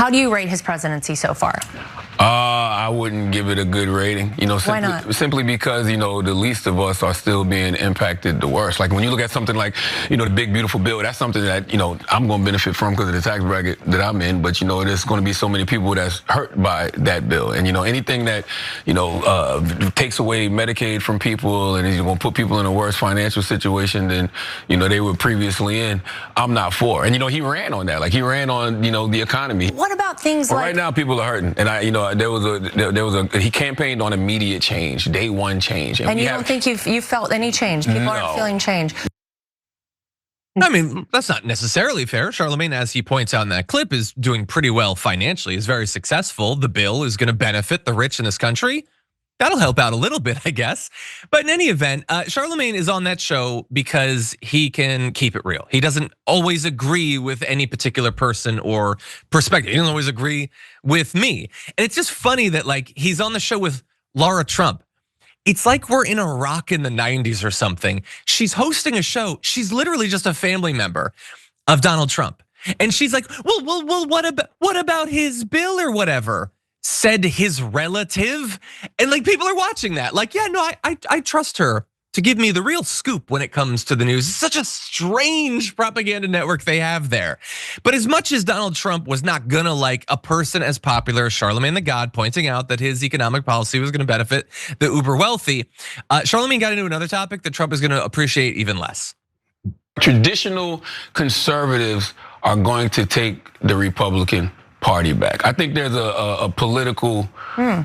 How do you rate his presidency so far? I wouldn't give it a good rating. Why not? Simply because, the least of us are still being impacted the worst. Like when you look at something like, the big beautiful bill, that's something that, I'm going to benefit from because of the tax bracket that I'm in. But, there's going to be so many people that's hurt by that bill. And, anything that, takes away Medicaid from people and is going to put people in a worse financial situation than, they were previously in, I'm not for. And, he ran on that. Like he ran on, the economy. What about things like... Right now, people are hurting. And he campaigned on immediate change, day one change. And you don't think you've felt any change? People aren't feeling change. I mean, that's not necessarily fair. Charlamagne, as he points out in that clip, is doing pretty well financially. He's very successful. The bill is going to benefit the rich in this country. That'll help out a little bit, I guess. But in any event, Charlamagne is on that show because he can keep it real. He doesn't always agree with any particular person or perspective. He doesn't always agree with me. And it's just funny that like he's on the show with Lara Trump. It's like we're in Iraq in the 90s or something. She's hosting a show. She's literally just a family member of Donald Trump. And she's like, well, what about his bill or whatever? Said his relative. And like people are watching that. Like, yeah, no, I trust her to give me the real scoop when it comes to the news. It's such a strange propaganda network they have there. But as much as Donald Trump was not gonna like a person as popular as Charlamagne the God pointing out that his economic policy was gonna benefit the uber wealthy, Charlamagne got into another topic that Trump is gonna appreciate even less. Traditional conservatives are going to take the Republican Party back. I think there's a political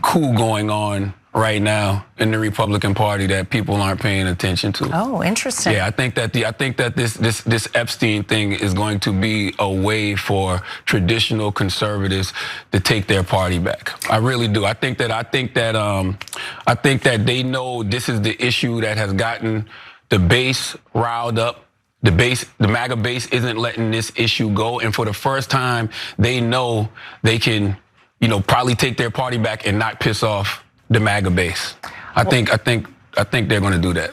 coup going on right now in the Republican Party that people aren't paying attention to. Oh, interesting. Yeah, I think that this Epstein thing is going to be a way for traditional conservatives to take their party back. I really do. I think that they know this is the issue that has gotten the base riled up. The MAGA base isn't letting this issue go, and for the first time, they know they can, probably take their party back and not piss off the MAGA base. I think they're going to do that.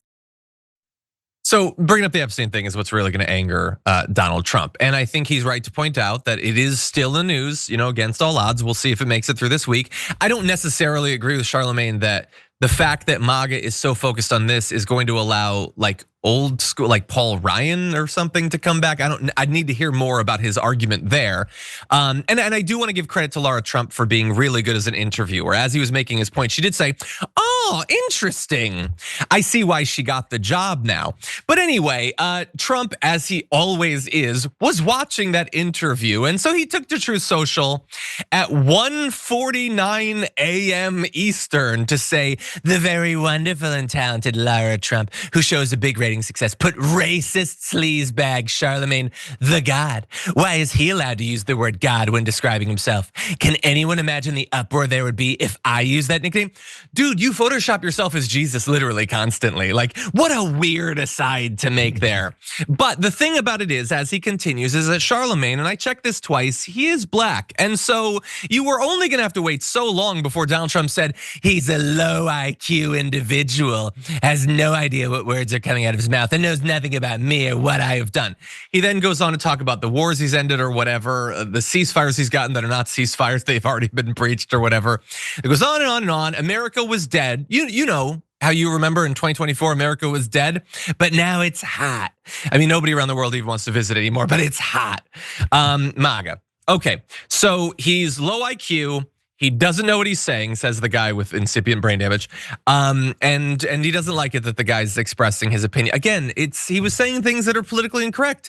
So bringing up the Epstein thing is what's really going to anger Donald Trump, and I think he's right to point out that it is still the news, against all odds. We'll see if it makes it through this week. I don't necessarily agree with Charlamagne that the fact that MAGA is so focused on this is going to allow like old school, like Paul Ryan or something to come back. I need to hear more about his argument there. And I do want to give credit to Lara Trump for being really good as an interviewer. As he was making his point, she did say, oh, interesting. I see why she got the job now. But anyway, Trump, as he always is, was watching that interview. And so he took to Truth Social at 1:49 a.m. Eastern to say, the very wonderful and talented Lara Trump, who shows a big rating success, put racist sleazebag Charlamagne the God. Why is he allowed to use the word God when describing himself? Can anyone imagine the uproar there would be if I used that nickname? Dude, you Photoshop yourself as Jesus literally constantly. Like, what a weird aside to make there. But the thing about it is, as he continues, is that Charlamagne, and I checked this twice, he is black. And so you were only gonna have to wait so long before Donald Trump said, he's a low IQ individual, has no idea what words are coming out of his mouth and knows nothing about me or what I have done. He then goes on to talk about the wars he's ended or whatever, the ceasefires he's gotten that are not ceasefires, they've already been breached or whatever. It goes on and on and on. America was dead. You know how you remember in 2024, America was dead, but now it's hot. I mean, nobody around the world even wants to visit anymore, but it's hot. MAGA. Okay, so he's low IQ. He doesn't know what he's saying, says the guy with incipient brain damage. And he doesn't like it that the guy's expressing his opinion. Again, he was saying things that are politically incorrect.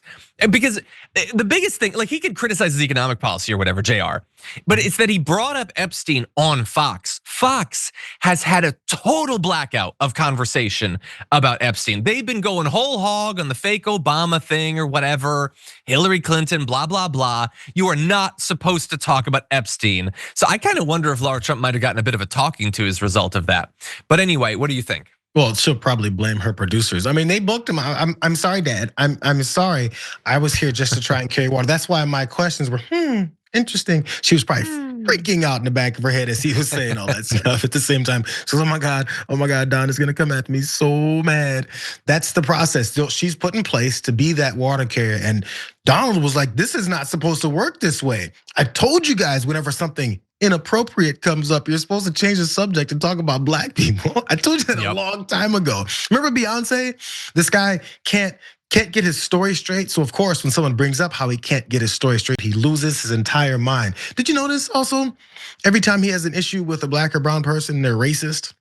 Because the biggest thing, like he could criticize his economic policy or whatever, JR, but it's that he brought up Epstein on Fox. Fox has had a total blackout of conversation about Epstein. They've been going whole hog on the fake Obama thing or whatever, Hillary Clinton, blah, blah, blah. You are not supposed to talk about Epstein. So I kind of wonder if Lara Trump might have gotten a bit of a talking to as a result of that. But anyway, what do you think? Well, she'll probably blame her producers. I mean, they booked him. I'm sorry, Dad. I'm sorry. I was here just to try and carry water. That's why my questions were, interesting. She was probably freaking out in the back of her head as he was saying all that stuff at the same time. So, oh my God, Don is gonna come at me so mad. That's the process she's put in place to be that water carrier. And Donald was like, this is not supposed to work this way. I told you guys whenever something inappropriate comes up, you're supposed to change the subject and talk about black people. I told you that a long time ago. Remember Beyonce? This guy can't get his story straight. So of course, when someone brings up how he can't get his story straight, he loses his entire mind. Did you notice also, every time he has an issue with a black or brown person, they're racist?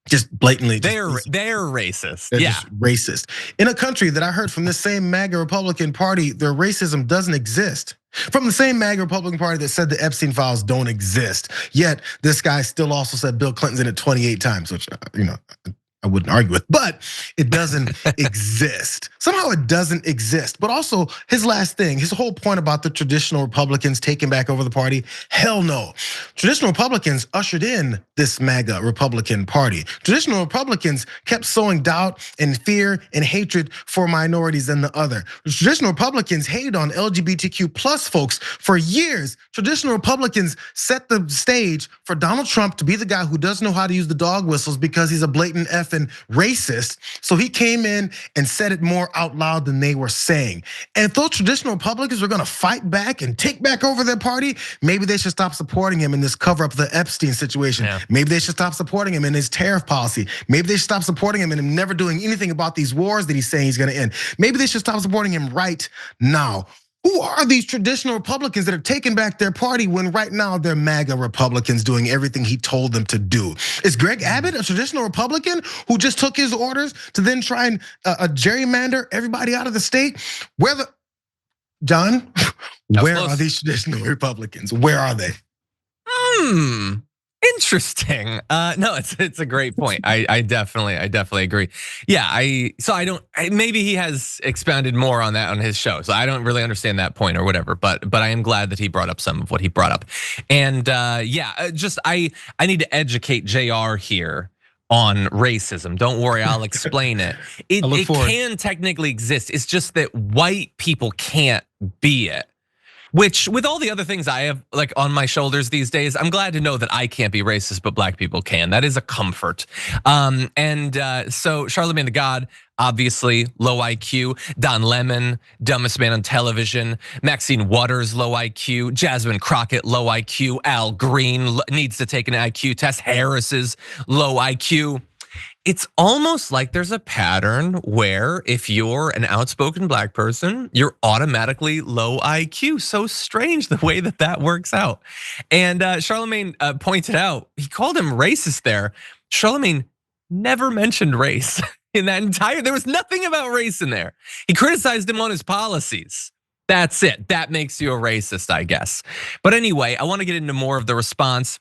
Just blatantly. They're racist. They're just racist. In a country that I heard from the same MAGA Republican Party, their racism doesn't exist. From the same MAGA Republican Party that said the Epstein files don't exist. Yet this guy still also said Bill Clinton's in it 28 times, which I wouldn't argue with, but it doesn't exist. Somehow it doesn't exist. But also his last thing, his whole point about the traditional Republicans taking back over the party, hell no. Traditional Republicans ushered in this MAGA Republican Party. Traditional Republicans kept sowing doubt and fear and hatred for minorities than the other. Traditional Republicans hated on LGBTQ plus folks for years. Traditional Republicans set the stage for Donald Trump to be the guy who doesn't know how to use the dog whistles because he's a blatant effing racist. So he came in and said it more out loud than they were saying. And if those traditional Republicans were gonna fight back and take back over their party, maybe they should stop supporting him in this cover up of the Epstein situation. Maybe they should stop supporting him in his tariff policy. Maybe they should stop supporting him in him never doing anything about these wars that he's saying he's gonna end. Maybe they should stop supporting him right now. Who are these traditional Republicans that are taking back their party when right now they're MAGA Republicans doing everything he told them to do? Is Greg Abbott a traditional Republican who just took his orders to then try and gerrymander everybody out of the state? John, where are these traditional Republicans? Where are they? Interesting. No, it's a great point. I definitely agree. Yeah, so I don't. Maybe he has expounded more on that on his show, so I don't really understand that point or whatever. But I am glad that he brought up some of what he brought up. And just I need to educate JR here on racism. Don't worry, I'll explain it. It can technically exist. It's just that white people can't be it. Which, with all the other things I have like on my shoulders these days, I'm glad to know that I can't be racist, but black people can. That is a comfort. So Charlamagne the God, obviously low IQ. Don Lemon, dumbest man on television. Maxine Waters, low IQ. Jasmine Crockett, low IQ. Al Green needs to take an IQ test. Harris is low IQ. It's almost like there's a pattern where if you're an outspoken black person, you're automatically low IQ. So strange the way that works out. And Charlamagne pointed out, he called him racist there. Charlamagne never mentioned race in that there was nothing about race in there. He criticized him on his policies. That's it. That makes you a racist, I guess. But anyway, I want to get into more of the response.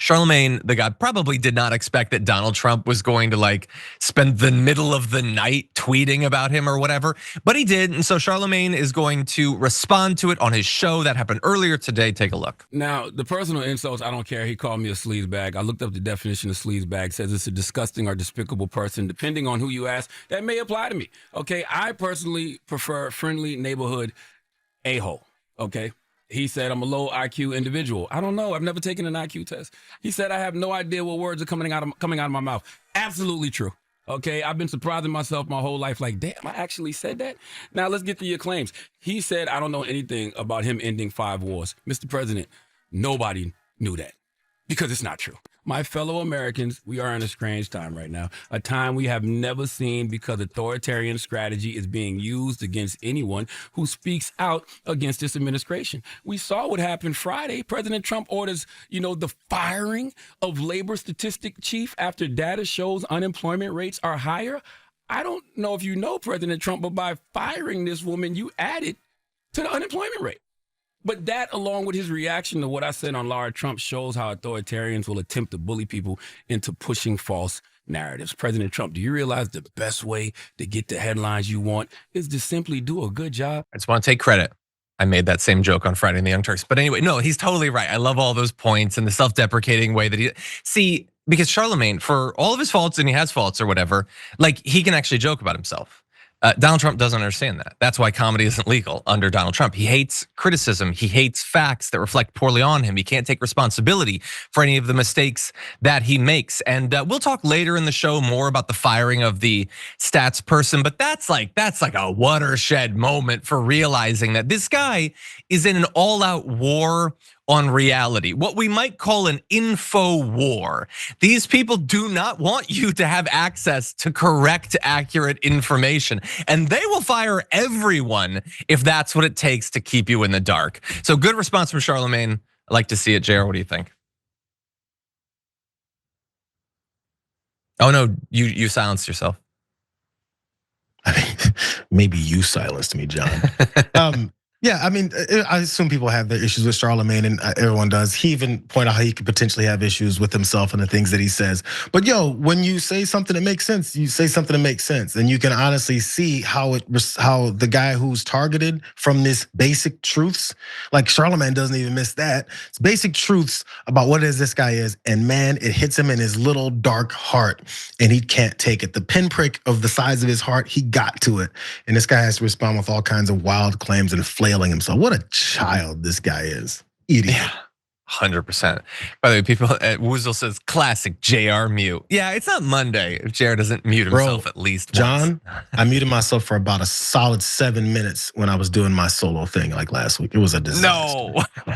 Charlamagne the God probably did not expect that Donald Trump was going to like spend the middle of the night tweeting about him or whatever, but he did. And so Charlamagne is going to respond to it on his show that happened earlier today. Take a look. Now, the personal insults, I don't care. He called me a sleazebag. I looked up the definition of sleazebag. Says it's a disgusting or despicable person. Depending on who you ask, that may apply to me. Okay, I personally prefer friendly neighborhood a-hole. Okay. He said, I'm a low IQ individual. I don't know. I've never taken an IQ test. He said, I have no idea what words are coming out of my mouth. Absolutely true. Okay, I've been surprising myself my whole life. Like, damn, I actually said that? Now, let's get to your claims. He said, I don't know anything about him ending 5 wars. Mr. President, nobody knew that because it's not true. My fellow Americans, we are in a strange time right now, a time we have never seen because authoritarian strategy is being used against anyone who speaks out against this administration. We saw what happened Friday. President Trump orders, the firing of labor statistic chief after data shows unemployment rates are higher. I don't know if you know President Trump, but by firing this woman, you added to the unemployment rate. But that, along with his reaction to what I said on Lara Trump, shows how authoritarians will attempt to bully people into pushing false narratives. President Trump, do you realize the best way to get the headlines you want is to simply do a good job? I just want to take credit. I made that same joke on Friday in the Young Turks. But anyway, no, he's totally right. I love all those points and the self-deprecating way that because Charlamagne, for all of his faults, and he has faults or whatever, like he can actually joke about himself. Donald Trump doesn't understand that. That's why comedy isn't legal under Donald Trump. He hates criticism. He hates facts that reflect poorly on him. He can't take responsibility for any of the mistakes that he makes. And we'll talk later in the show more about the firing of the stats person, but that's like a watershed moment for realizing that this guy is in an all-out war on reality, what we might call an info war. These people do not want you to have access to correct, accurate information, and they will fire everyone if that's what it takes to keep you in the dark. So good response from Charlamagne. I like to see it. Jayar, what do you think? Oh no, you silenced yourself. I mean, maybe you silenced me, John. Yeah, I mean, I assume people have their issues with Charlamagne, and everyone does. He even pointed out how he could potentially have issues with himself and the things that he says. But when you say something that makes sense, you say something that makes sense, and you can honestly see how the guy who's targeted from this basic truths, like Charlamagne doesn't even miss that. It's basic truths about what it is this guy is, and man, it hits him in his little dark heart, and he can't take it. The pinprick of the size of his heart, he got to it, and this guy has to respond with all kinds of wild claims and flailing himself. What a child this guy is. Idiot. Yeah. 100%. By the way, people at Woozle says classic Jayar mute. Yeah, it's not Monday if Jayar doesn't mute himself at least John, once. I muted myself for about a solid 7 minutes when I was doing my solo thing like last week. It was a disaster. No.